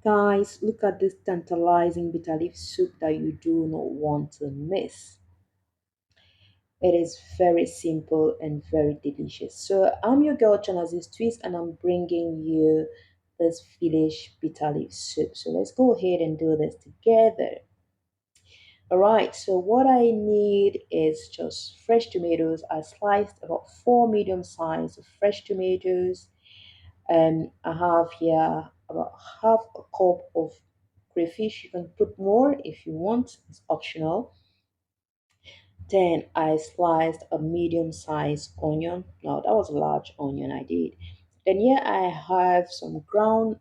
Guys, look at this tantalizing bitter leaf soup that you do not want to miss. It is very simple and very delicious. So I'm your girl Chanasis Twist and I'm bringing you this village bitter leaf soup. So let's go ahead and do this together. All right, so what I need is just fresh tomatoes. I sliced about four medium size of fresh tomatoes. I have here about half a cup of crayfish. You can put more if you want, it's optional. Then I sliced a medium sized onion. No, that was a large onion I did. Then here I have some ground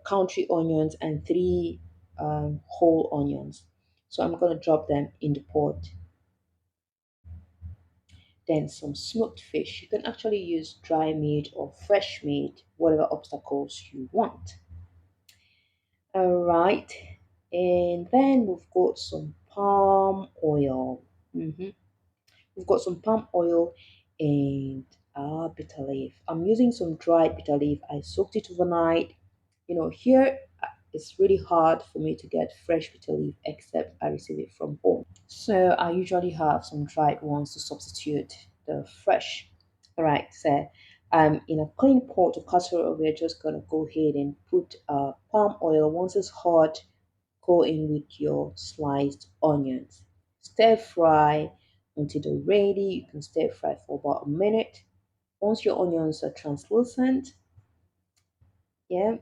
country onions and three whole onions. So I'm going to drop them in the pot. Then some smoked fish. You can actually use dry meat or fresh meat, whatever obstacles you want. All right. And then we've got some palm oil. We've got some palm oil and bitter leaf. I'm using some dried bitter leaf. I soaked it overnight. Here it's really hard for me to get fresh bitter leaf except I receive it from home. So I usually have some dried ones to substitute the fresh. All right, so in a clean pot or casserole, we're just gonna go ahead and put palm oil. Once it's hot, go in with your sliced onions. Stir fry until they're ready. You can stir fry for about a minute. Once your onions are translucent, yeah.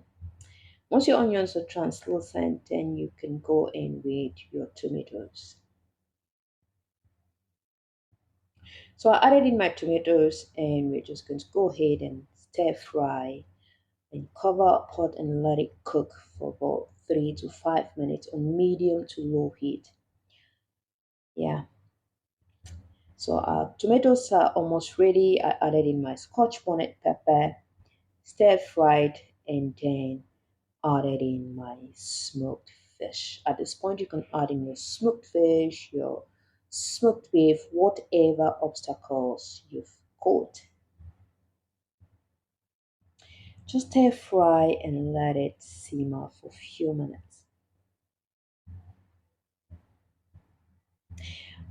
Once your onions are translucent, then you can go in with your tomatoes. So I added in my tomatoes and we're just going to go ahead and stir fry and cover pot and let it cook for about 3 to 5 minutes on medium to low heat. Yeah. So our tomatoes are almost ready. I added in my scotch bonnet pepper, stir fried, and then added in my smoked fish. At this point, you can add in your smoked fish, your smoked beef, whatever obstacles you've got. Just stir fry and let it simmer for a few minutes.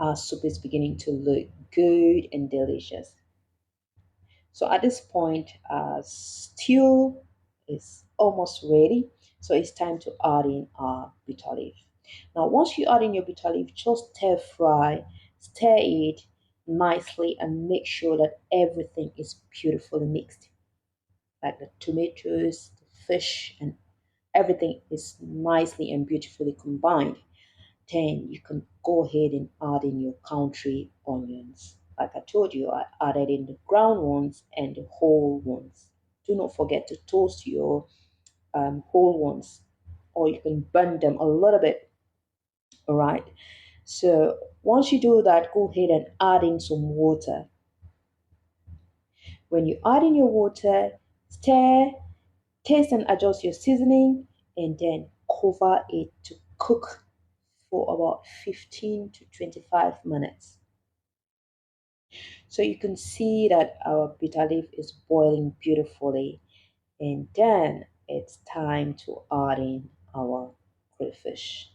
Our soup is beginning to look good and delicious. So at this point, our stew is almost ready. So it's time to add in our bitter leaf. Now, once you add in your bitter leaf, just stir fry, stir it nicely, and make sure that everything is beautifully mixed. Like the tomatoes, the fish, and everything is nicely and beautifully combined. Then you can go ahead and add in your country onions. Like I told you, I added in the ground ones and the whole ones. Do not forget to toast your whole ones, or you can burn them a little bit. All right. So once you do that, go ahead and add in some water. When you add in your water, stir, taste and adjust your seasoning, and then cover it to cook for about 15 to 25 minutes. So you can see that our bitter leaf is boiling beautifully. And then it's time to add in our crayfish.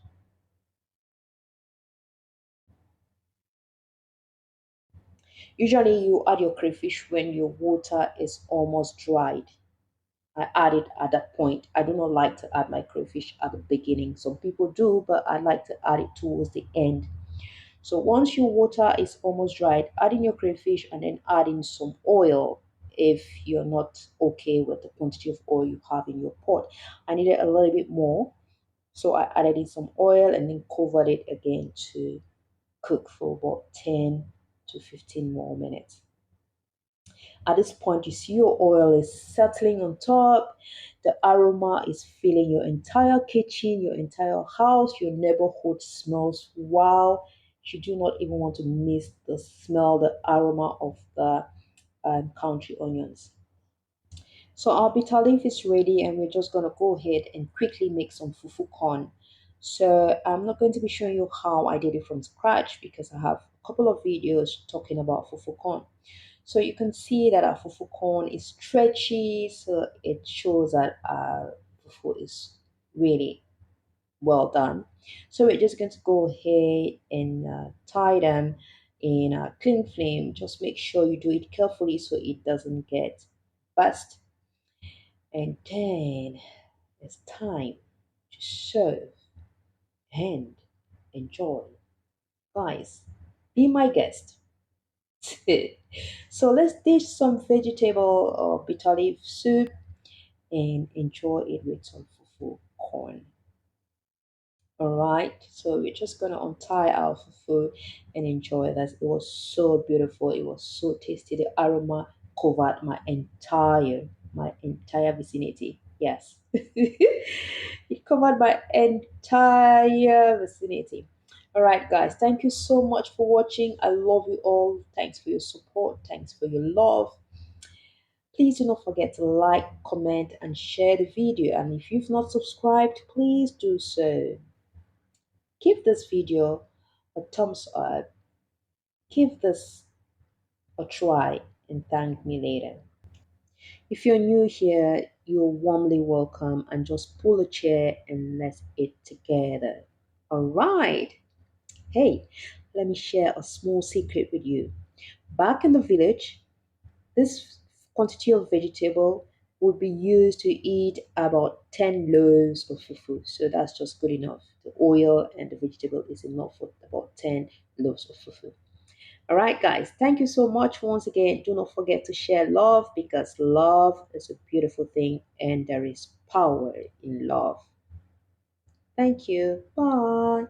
Usually you add your crayfish when your water is almost dried. I add it at that point. I do not like to add my crayfish at the beginning. Some people do, but I like to add it towards the end. So once your water is almost dried, add in your crayfish and then add in some oil if you're not okay with the quantity of oil you have in your pot. I needed a little bit more, so I added in some oil and then covered it again to cook for about 10 to 15 more minutes. At this point, you see your oil is settling on top. The aroma is filling your entire kitchen, your entire house, your neighborhood smells wow. You do not even want to miss the smell, the aroma of the country onions. So our bitter leaf is ready and we're just going to go ahead and quickly make some fufu corn. So I'm not going to be showing you how I did it from scratch because I have a couple of videos talking about fufu corn. So you can see that our fufu corn is stretchy, so it shows that our fufu is really well done. So we're just going to go ahead and tie them in a clean flame. Just make sure you do it carefully so it doesn't get burst. And then it's time to serve and enjoy. Guys, be my guest. So let's dish some vegetable or bitter leaf soup and enjoy it with some fufu corn. All right, so we're just gonna untie our fufu and enjoy this. It was so beautiful. It was so tasty. The aroma covered my entire vicinity. Yes, it covered my entire vicinity. All right, guys, thank you so much for watching. I love you all. Thanks for your support. Thanks for your love. Please do not forget to like, comment, and share the video. And if you've not subscribed, please do so. Give this video a thumbs up, give this a try, and thank me later. If you're new here, you're warmly welcome and just pull a chair and let's eat together. All right. Hey, let me share a small secret with you. Back in the village, this quantity of vegetable would be used to eat about 10 loaves of fufu. So that's just good enough. The oil and the vegetable is enough for about 10 loaves of fufu. All right, guys, thank you so much once again. Do not forget to share love because love is a beautiful thing and there is power in love. Thank you. Bye.